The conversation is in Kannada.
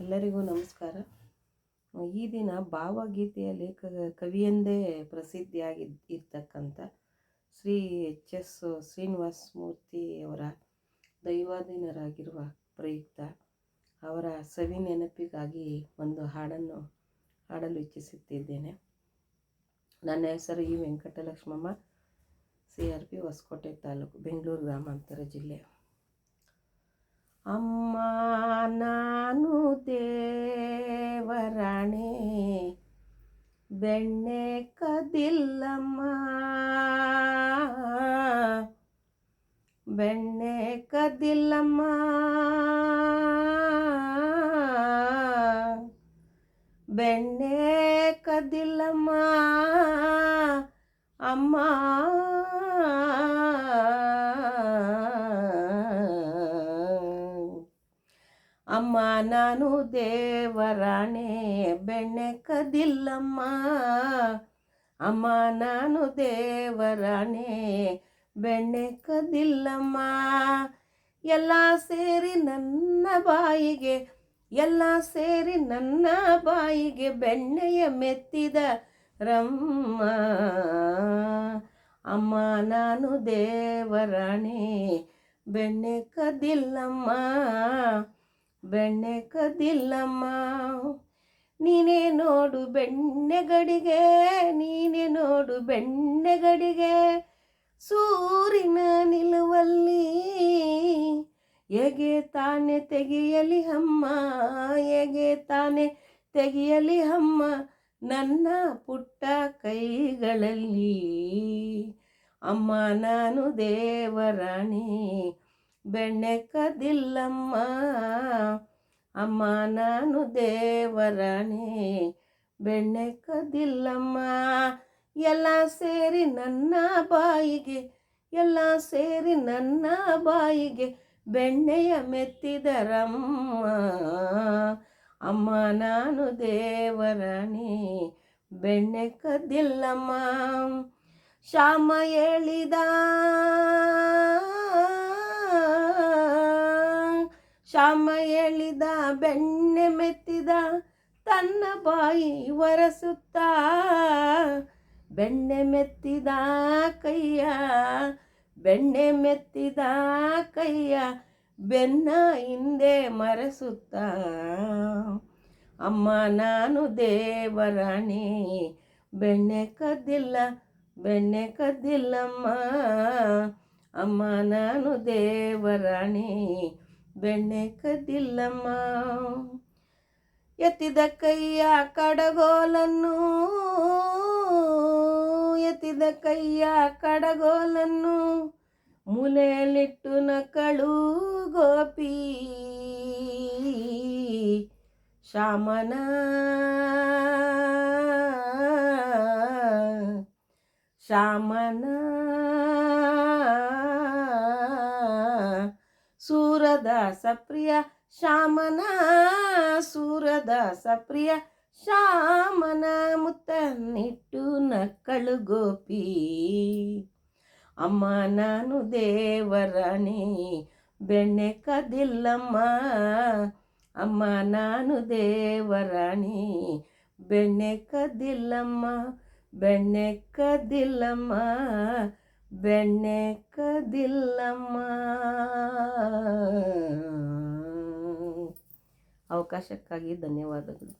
ಎಲ್ಲರಿಗೂ ನಮಸ್ಕಾರ. ಈ ದಿನ ಭಾವಗೀತೆಯ ಕವಿಯೆಂದೇ ಪ್ರಸಿದ್ಧಿಯಾಗಿರ್ತಕ್ಕಂಥ ಶ್ರೀ ಎಚ್ ಎಸ್ ಶ್ರೀನಿವಾಸ ಮೂರ್ತಿಯವರ ದೈವಾಧೀನರಾಗಿರುವ ಪ್ರಯುಕ್ತ ಅವರ ಸವಿ ನೆನಪಿಗಾಗಿ ಒಂದು ಹಾಡನ್ನು ಹಾಡಲು ಇಚ್ಛಿಸುತ್ತಿದ್ದೇನೆ. ನನ್ನ ಹೆಸರು ಈ ವೆಂಕಟಲಕ್ಷ್ಮಮ್ಮ, CRP ಹೊಸಕೋಟೆ ತಾಲೂಕು, ಬೆಂಗಳೂರು ಗ್ರಾಮಾಂತರ ಜಿಲ್ಲೆ. ಅಮ್ಮ ನಾನು ದೇವರಾಣೆ ಬೆಣ್ಣೆ ಕದಿಲ್ಲಮ್ಮ, ಬೆಣ್ಣೆ ಕದಿಲ್ಲಮ್ಮ, ಬೆಣ್ಣೆ ಕದಿಲ್ಲಮ್ಮ ಅಮ್ಮ, ಅಮ್ಮ ನಾನು ದೇವರಾಣೆ ಬೆಣ್ಣೆ ಕದಿಲ್ಲಮ್ಮ, ಅಮ್ಮ ನಾನು ದೇವರಾಣೆ ಬೆಣ್ಣೆ ಕದಿಲ್ಲಮ್ಮ. ಎಲ್ಲ ಸೇರಿ ನನ್ನ ಬಾಯಿಗೆ, ಎಲ್ಲ ಸೇರಿ ನನ್ನ ಬಾಯಿಗೆ ಬೆಣ್ಣೆಯ ಮೆತ್ತಿದ ರಮ್ಮ, ಅಮ್ಮ ನಾನು ದೇವರಾಣೆ ಬೆಣ್ಣೆ ಕದಿಲ್ಲಮ್ಮ, ಬೆಣ್ಣೆ ಕದಿಲ್ಲಮ್ಮ. ನೀನೇ ನೋಡು ಬೆಣ್ಣೆಗಡಿಗೆ, ನೀನೇ ನೋಡು ಬೆಣ್ಣೆಗಡಿಗೆ, ಸೂರಿನ ನಿಲುವಲ್ಲಿ ಹೇಗೆ ತಾನೆ ತೆಗೆಯಲಿ ಅಮ್ಮ, ಹೇಗೆ ತಾನೆ ತೆಗೆಯಲಿ ಅಮ್ಮ ನನ್ನ ಪುಟ್ಟ ಕೈಗಳಲ್ಲಿ. ಅಮ್ಮ ನಾನು ದೇವರಾಣಿ ಬೆಣ್ಣೆ ಕದಿಲ್ಲಮ್ಮ, ಅಮ್ಮ ನಾನು ದೇವರಾಣಿ ಬೆಣ್ಣೆ ಕದಿಲ್ಲಮ್ಮ. ಎಲ್ಲ ಸೇರಿ ನನ್ನ ಬಾಯಿಗೆ, ಎಲ್ಲ ಸೇರಿ ನನ್ನ ಬಾಯಿಗೆ ಬೆಣ್ಣೆಯ ಮೆತ್ತಿದರಮ್ಮ, ಅಮ್ಮ ನಾನು ದೇವರಾಣಿ ಬೆಣ್ಣೆ ಕದಿಲ್ಲಮ್ಮ. ಶ್ಯಾಮ ಹೇಳಿದ, ಶ್ಯಾಮ ಹೇಳಿದ ಬೆಣ್ಣೆ ಮೆತ್ತಿದ ತನ್ನ ಬಾಯಿ ಒರೆಸುತ್ತ, ಬೆಣ್ಣೆ ಮೆತ್ತಿದ ಕೈಯ, ಬೆಣ್ಣೆ ಮೆತ್ತಿದ ಕೈಯ ಬೆನ್ನ ಹಿಂದೆ ಮರೆಸುತ್ತ. ಅಮ್ಮ ನಾನು ದೇವರಾಣಿ ಬೆಣ್ಣೆ ಕದಿಲ್ಲ, ಬೆಣ್ಣೆ ಕದಿಲ್ಲಮ್ಮ, ಅಮ್ಮ ನಾನು ದೇವರಾಣಿ ಬೆಣ್ಣೆ ಕದಿಲ್ಲಮ್ಮ. ಎತ್ತಿದ ಕೈಯ ಕಡಗೋಲನ್ನು, ಎತ್ತಿದ ಕೈಯ ಕಡಗೋಲನ್ನು ಮೂಲೆಯಲ್ಲಿಟ್ಟು ನಕ್ಕಳು ಗೋಪಿ, ಶ್ಯಾಮನ ಶ್ಯಾಮನ ಸೂರದಾಸ ಪ್ರಿಯ, ಶ್ಯಾಮನ ಸೂರದಾಸ ಪ್ರಿಯ, ಶ್ಯಾಮನ ಮುತ್ತನ್ನಿಟ್ಟು ನಕ್ಕಳು ಗೋಪಿ. ಅಮ್ಮ ನಾನು ದೇವರಾಣಿ ಬೆಣ್ಣೆ ಕದಿಲ್ಲಮ್ಮ, ಅಮ್ಮ ನಾನು ದೇವರಾಣಿ ಬೆಣ್ಣೆ ಕದಿಲ್ಲಮ್ಮ, ಬೆಣ್ಣೆ ಕದಿಲ್ಲಮ್ಮ, ಬೆಣ್ಣೆ ಕದಿಲ್ಲಮ್ಮ. ಅವಕಾಶಕ್ಕಾಗಿ ಧನ್ಯವಾದಗಳು.